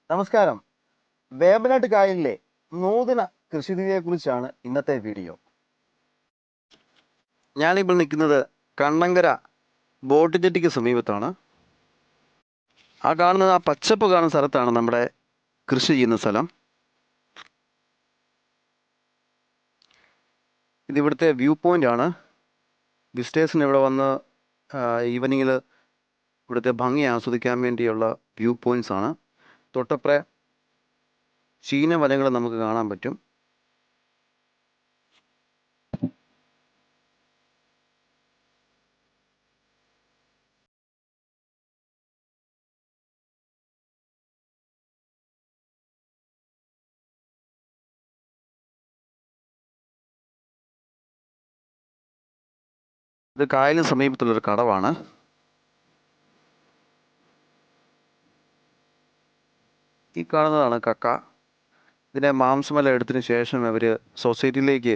നമസ്കാരം. വേമ്പനാട്ട് കായലിലെ നൂതന കൃഷിരീതിയെക്കുറിച്ചാണ് ഇന്നത്തെ വീഡിയോ. ഞാനിപ്പോൾ നിൽക്കുന്നത് കണ്ണങ്കര ബോട്ട് ജെട്ടിക്ക് സമീപത്താണ്. ആ കാണുന്നത് ആ പച്ചപ്പ് കാണുന്ന സ്ഥലത്താണ് നമ്മുടെ കൃഷി ചെയ്യുന്ന സ്ഥലം. ഇതിവിടുത്തെ വ്യൂ പോയിൻ്റ് ആണ്. വിസിറ്റേഴ്സിന് ഇവിടെ വന്ന് ഈവനിങ്ങിൽ ഇവിടുത്തെ ഭംഗി ആസ്വദിക്കാൻ വേണ്ടിയുള്ള വ്യൂ പോയിൻറ്റ്സ് ആണ്. തൊട്ടപ്പുറം ചീനവലകൾ നമുക്ക് കാണാൻ പറ്റും. ഇത് കായലിന് സമീപത്തുള്ളൊരു കടവാണ്. ഈ കാണുന്നതാണ് കക്ക. ഇതിനെ മാംസമെല്ലാം എടുത്തതിന് ശേഷം അവർ സൊസൈറ്റിയിലേക്ക്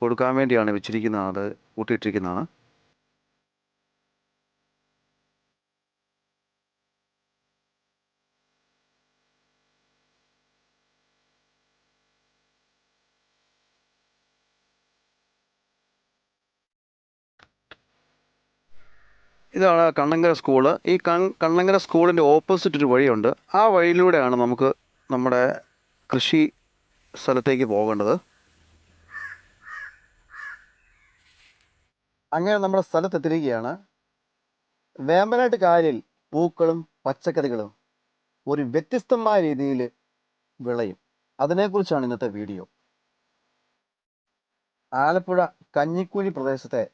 കൊടുക്കാൻ വേണ്ടിയാണ് വെച്ചിരിക്കുന്നത്. അത് കൂട്ടിയിട്ടിരിക്കുന്നതാണ്. ഇതാണ് കണ്ണങ്കര സ്കൂള്. ഈ കണ്ണങ്കര സ്കൂളിൻ്റെ ഓപ്പോസിറ്റ് ഒരു വഴിയുണ്ട്. ആ വഴിയിലൂടെയാണ് നമുക്ക് നമ്മുടെ കൃഷി സ്ഥലത്തേക്ക് പോകേണ്ടത്. അങ്ങനെ നമ്മുടെ സ്ഥലത്തെത്തിരിക്കുകയാണ്. വേമ്പനാട്ട് കായലിൽ പൂക്കളും പച്ചക്കറികളും ഒരു വ്യത്യസ്തമായ രീതിയിൽ വിളയും. അതിനെക്കുറിച്ചാണ് ഇന്നത്തെ വീഡിയോ. ആലപ്പുഴ കഞ്ഞിക്കുഴി പ്രദേശത്തെ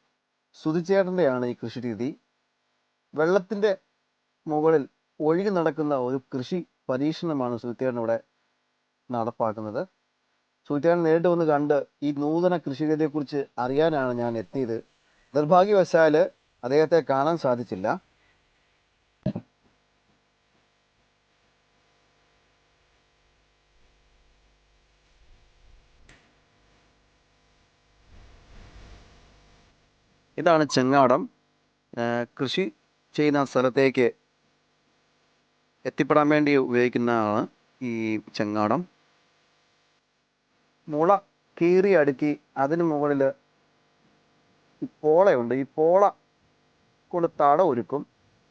സുധിച്ചേട്ടൻ്റെയാണ് ഈ കൃഷി രീതി. വെള്ളത്തിൻ്റെ മുകളിൽ ഒഴുകി നടക്കുന്ന ഒരു കൃഷി പരീക്ഷണമാണ് സുധിച്ചേട്ടൻ ഇവിടെ നടപ്പാക്കുന്നത്. സുധിച്ചേട്ടൻ നേരിട്ട് വന്ന് കണ്ട് ഈ നൂതന കൃഷി രീതിയെക്കുറിച്ച് അറിയാനാണ് ഞാൻ എത്തിയത്. നിർഭാഗ്യവശാൽ അദ്ദേഹത്തെ കാണാൻ സാധിച്ചില്ല. ഇതാണ് ചെങ്ങാടം. കൃഷി ചെയ്യുന്ന സ്ഥലത്തേക്ക് എത്തിപ്പെടാൻ വേണ്ടി ഉപയോഗിക്കുന്നതാണ് ഈ ചെങ്ങാടം. മുള കീറി അടുക്കി അതിന് മുകളിൽ ഈ പോളയുണ്ട്. ഈ പോള കൊണ്ട് തടം ഒരുക്കും.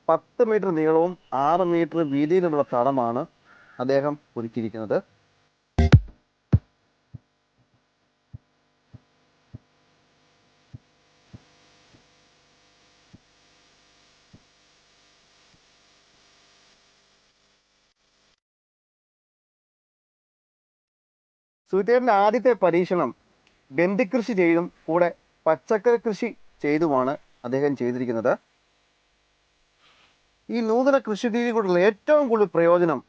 10 മീറ്റർ നീളവും 6 മീറ്റർ വീതിയിലുള്ള തടമാണ് അദ്ദേഹം ഒരുക്കിയിരിക്കുന്നത്. സുധീറിൻ്റെ ആദ്യത്തെ പരീക്ഷണം ബന്ദിക്കൃഷി ചെയ്തും കൂടെ പച്ചക്കറി കൃഷി ചെയ്തുമാണ് അദ്ദേഹം ചെയ്തിരിക്കുന്നത്. ഈ നൂതന കൃഷി രീതി കൊണ്ടുള്ള ഏറ്റവും കൂടുതൽ പ്രയോജനം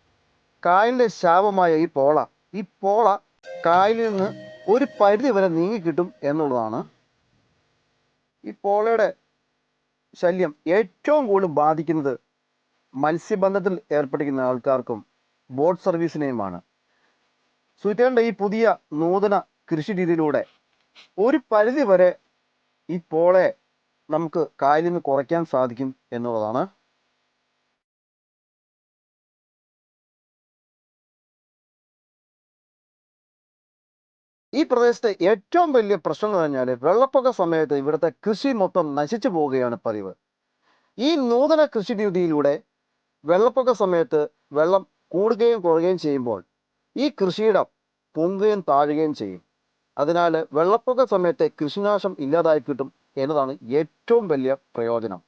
കായലിൻ്റെ ശാപമായ ഈ പോള കായലിൽ നിന്ന് ഒരു പരിധി വരെ നീങ്ങിക്കിട്ടും എന്നുള്ളതാണ്. ഈ പോളയുടെ ശല്യം ഏറ്റവും കൂടുതൽ ബാധിക്കുന്നത് മത്സ്യബന്ധനത്തിൽ ഏർപ്പെട്ടിരിക്കുന്ന ആൾക്കാർക്കും ബോട്ട് സർവീസിനെയുമാണ്. സുധീറിൻ്റെ ഈ പുതിയ നൂതന കൃഷി രീതിയിലൂടെ ഒരു പരിധി വരെ ഈ പോളയെ നമുക്ക് കായലിൽ നിന്ന് കുറയ്ക്കാൻ സാധിക്കും എന്നുള്ളതാണ്. ഈ പ്രദേശത്തെ ഏറ്റവും വലിയ പ്രശ്നം എന്ന് പറഞ്ഞാൽ വെള്ളപ്പൊക്ക സമയത്ത് ഇവിടുത്തെ കൃഷി മൊത്തം നശിച്ചു പോവുകയാണ് പതിവ്. ഈ നൂതന കൃഷി രീതിയിലൂടെ വെള്ളപ്പൊക്ക സമയത്ത് വെള്ളം കൂടുകയും കുറയുകയും ചെയ്യുമ്പോൾ ഈ കൃഷിയിടം പൊങ്ങുകയും താഴുകയും ചെയ്യും. അതിനാൽ വെള്ളപ്പൊക്ക സമയത്തെ കൃഷിനാശം ഇല്ലാതായി കിട്ടും എന്നതാണ് ഏറ്റവും വലിയ പ്രയോജനം.